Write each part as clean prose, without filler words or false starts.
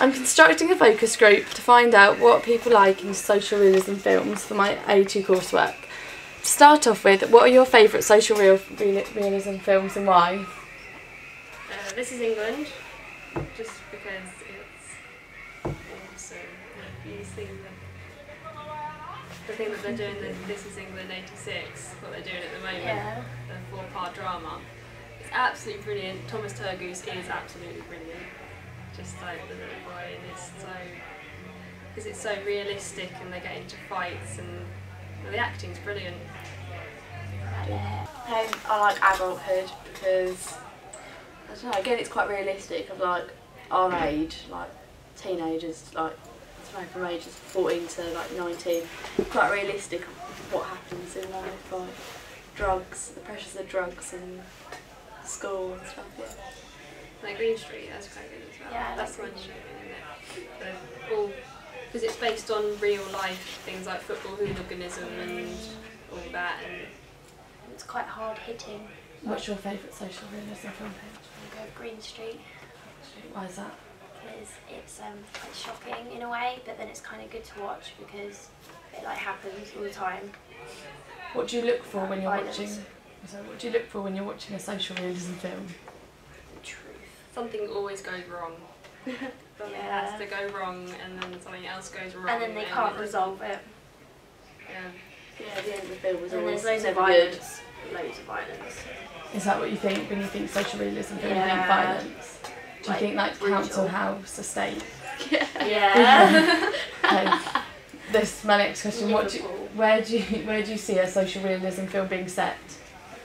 I'm constructing a focus group to find out what people like in social realism films for my A2 coursework. To start off with, what are your favourite social realism films and why? This Is England, just because it's awesome. You see the thing that they're doing, This Is England 86, what they're doing at the moment, the 4-part drama. It's absolutely brilliant. Thomas Turgoose is absolutely brilliant. Just like the little boy, and because it's so realistic and they get into fights and the acting's brilliant. I like Adulthood because, I don't know, again it's quite realistic of like our age, like teenagers, like I don't know, from ages 14 to like 19, quite realistic of what happens in life, like drugs, the pressures of drugs and school and stuff, yeah. Like Green Street, that's quite good as well. Yeah, that's one show, isn't it? Because it's based on real life things like football hooliganism and all that. And it's quite hard hitting. What's your favourite social realism film? I'll go with Green Street. Why is that? Because it's quite shocking in a way, but then it's kind of good to watch because it like happens all the time. What do you look for when you're Violence. watching? So what do you look for when you're watching a social realism film? Truth. something always goes wrong. Something has to go wrong, and then something else goes wrong. And then they can't resolve it. Yeah. Yeah, the end of the film was And always there's loads of never good. violence. Loads of violence. Is that what you think when you think social realism film? You think Yeah. violence? Do you think like brutal. council house estate? Yeah. Okay. This my next question. Liverpool. Where do you see a social realism film being set?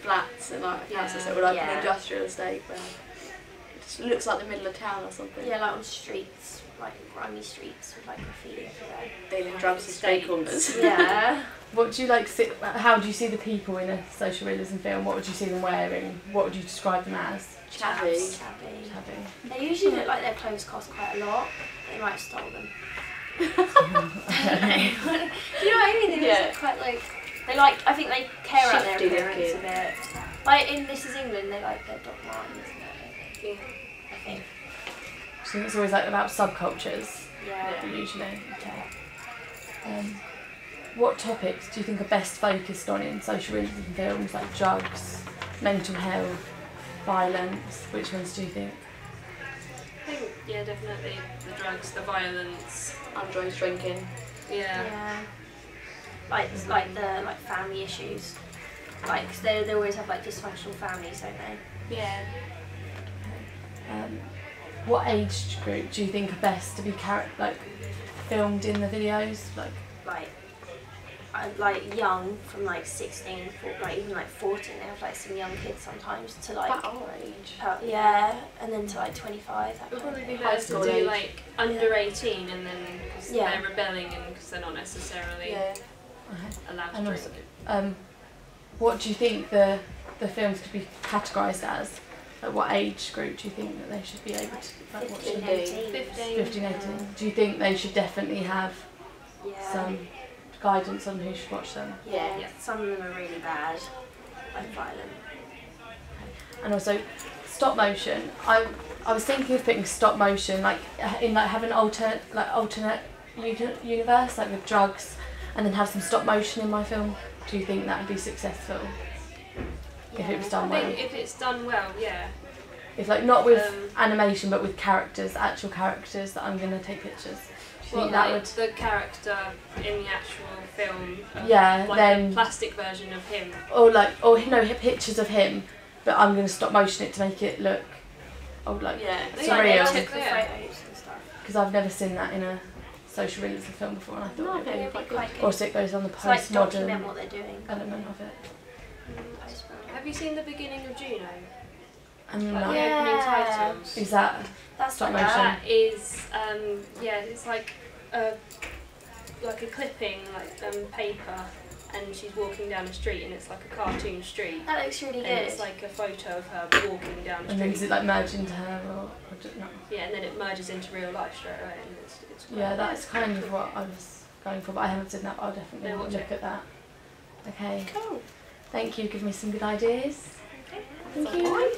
Flats and like council estate, or like an industrial estate where it just looks like the middle of town or something. Yeah, like on streets, like grimy streets with like graffiti everywhere. Dealing drugs and street corners. Yeah. What do you like? How do you see the people in a social realism film? What would you see them wearing? What would you describe them as? Chavvy. Chavvy. They usually look like their clothes cost quite a lot. They might have stole them. Okay. Do you know what I mean? They just look quite like I think they care about their Shifty appearance a looking. bit. Like in This Is England, they like their Doc Martens and everything. I think. So it's always like about subcultures. Yeah. Usually. Okay. What topics do you think are best focused on in social realism films, like drugs, mental health, violence? Which ones do you think? I think, yeah, definitely the drugs, the violence. Underage drinking. Yeah. Like the family issues. Like 'cause they always have like dysfunctional families, don't they? Yeah. What age group do you think are best to be filmed in the videos? Like young, from like 16, like even like 14. They have like some young kids sometimes to like. At our age. And then to like 25. That It would kind probably of be thing. better to school do age. like under 18, and then because Yeah. they're rebelling and because they're not necessarily allowed to And drink. also, what do you think the films could be categorised as? Like what age group do you think that they should be able to watch 15, them? 18. 15, 18. Do you think they should definitely have Yeah. some guidance on who should watch them? Yeah. Yeah. Some of them are really bad, like violent. And also stop motion. I was thinking of putting stop motion like in like have an alternate universe, like with drugs, and then have some stop motion in my film. Do you think that would be successful if it was done I well? think if it's done well, yeah. If like not with animation but with characters, actual characters that I'm gonna take pictures. Do you think that like would? the character in the actual film, Yeah, like then a plastic version of him. or pictures of him, but I'm gonna stop motion it to make it look like surreal. Took the photos and stuff. Because I've never seen that in a social realism film before, and I thought It'd it be would be quite good. also it goes on the It's like document postmodern what they're doing. element of it. Have you seen the beginning of Juno? And Like like, the opening titles. is that That's stop like motion? that. That is, it's like a clipping, paper, and she's walking down a street, and it's like a cartoon street. That looks really And good. it's like a photo of her walking down a And then street. does it like merge into her or just not? Yeah, and then it merges into real life straight away, and it's great. Yeah, that's kind of what I was going for, but I haven't seen that. But I'll definitely No, watch look it. at that. Okay. Cool. Thank you. Give me some good ideas. Okay. Thank you.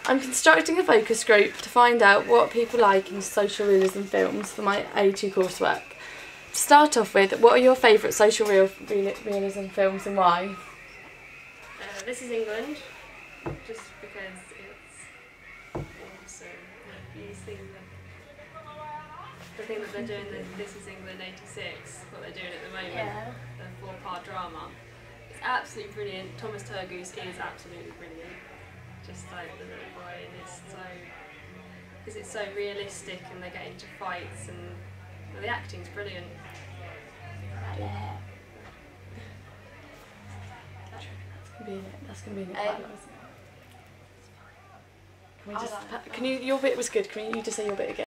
I'm constructing a focus group to find out what people like in social realism films for my A2 coursework. To start off with, what are your favourite social realism films and why? This is England, just because it's awesome. These things the thing that they're doing, This is England 86, what they're doing at the moment, the 4-part drama. It's absolutely brilliant. Thomas Turgoose is absolutely brilliant. Just like the little boy, and because it's so realistic and they get into fights and the acting's brilliant. That's gonna be in it. Can we just? Your bit was good. Can you just say your bit again?